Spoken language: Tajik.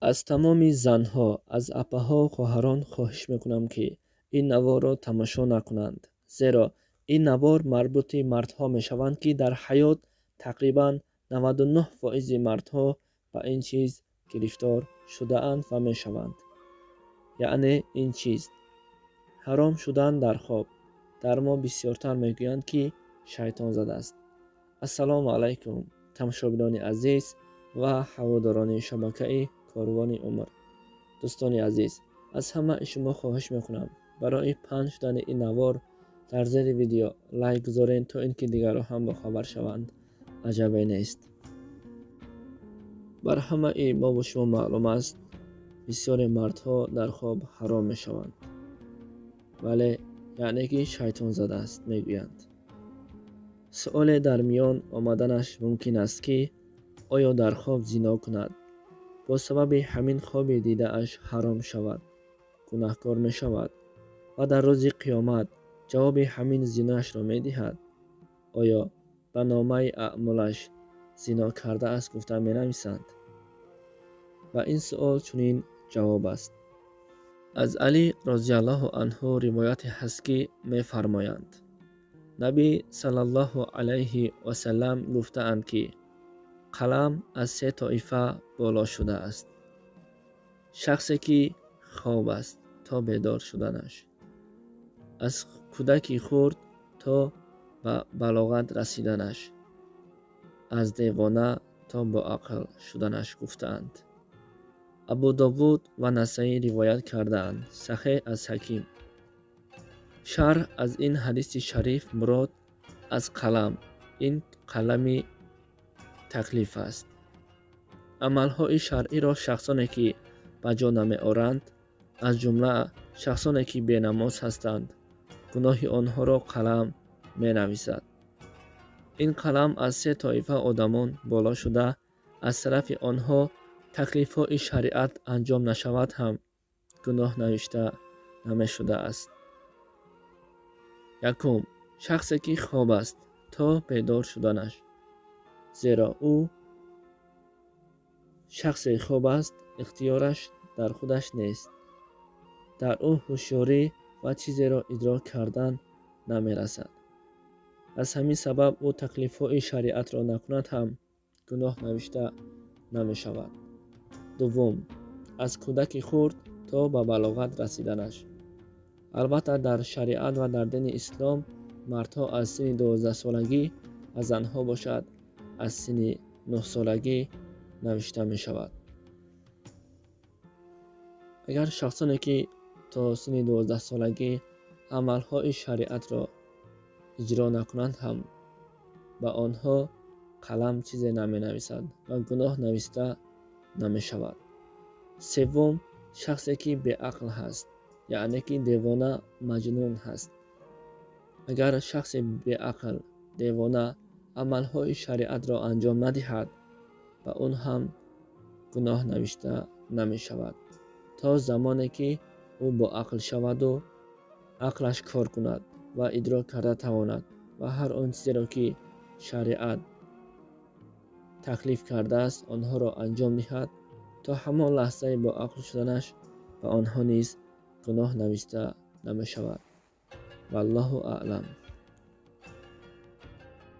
аз тамоми занҳо, аз апаҳо хоҳарон хоҳиш мекунам, ки ин наворро тамошо накунанд, зеро ин навор марбути мардҳо мешаванд, ки дар ҳаёт тақрибан 99% мардҳо ба ин чиз гирифтор шудаанд ва мешаванд. яъне ин чиз ҳаром шудан дар хоб. дар мо бисёртар мегӯянд, ки шайтонзад аст. ассалому алайкум тамошобинони азиз ва ҳаводорони шабакаи корвони умр. дӯстони азиз, аз ҳамаи шумо хоҳиш мекунам барои паҳн шудани ин навор дар зери видео лайк гузоред, то ин ки дигарро ҳам бохабар шаванд. аҷабе нест. бар ҳамаи мо бо шумо маълум аст, бисёре мардҳо дар хоб ҳаром мешаванд, вале яъне ки шайтонзада аст мегӯянд. суоле дар миён омаданаш мумкин аст, ки оё дар хоб зино кунад, бо сабаби ҳамин хоби дидааш ҳаром шавад, гунаҳкор мешавад ва дар рӯзи қиёмат ҷавоби ҳамин зиноашро медиҳад? оё ба номаи аъмолаш зино кардааст гуфта менависанд? ба ин суол чунин ҷавоб аст. аз Али розиаллоҳу анҳу ривояте ҳаст, ки мефармоянд: набӣ салаллоҳу алайҳи васаллам гуфтаанд, ки қалам аз се тоифа боло шудааст. шахсе ки хоб аст то бедор шуданаш, аз кӯдаки хурд то ба балоғат расиданаш, аз девона то боақл шуданаш гуфтаанд. абу довуд ва насаӣ ривоят кардаанд, саҳеҳ аз ҳаким. шарҳ аз ин ҳадиси шариф мурод аз қалам, ин қалами таклиф аст. амалҳои шаръиро шахсоне ки ба ҷо намеоранд, аз ҷумла шахсоне ки бенамоз ҳастанд, гуноҳи онҳоро қалам менависад. ин қалам аз се тоифа одамон боло шуда, аз тарафи онҳо таклифҳои шариат анҷом нашавад ҳам гуноҳ навишта намешудааст. якум, шахсе ки хоб аст то бедор шуданаш, зеро ӯ шахсе хоб аст, ихтиёраш дар худаш нест. дар ӯ ҳушёрӣ ва чизеро идрок кардан намерасад. аз ҳамин сабаб ӯ таклифҳои шариатро накунад ҳам гуноҳ навишта намешавад. дуввум, аз кӯдаки хурд то ба балоғат расиданаш. албатта дар шариат ва дар дини ислом мардҳо аз синни 12-солагӣ ва занҳо бошад аз синни 9-солагӣ навишта мешавад. агар шахсоне ки то синни 12-солагӣ амалҳои шариатро иҷро накунанд ҳам, ба онҳо қалам чизе наменависад ва гуноҳ нависта намешавад. севум, шахсе ки беақл ҳаст, яъне ки девона, маҷнун ҳаст. агар шахси беақл, девона амалҳои шариатро анҷом надиҳад, ба он ҳам гуноҳ навишта намешавад, то замоне ки ӯ боақл шаваду ақлаш кор кунад ва идрок карда тавонад ва ҳар он чизеро ки шариат таклиф кардааст онҳоро анҷом диҳад, то ҳамон лаҳзаи боақл шуданаш ба онҳо низ гуноҳ навишта намешавад. валлоҳу аълам.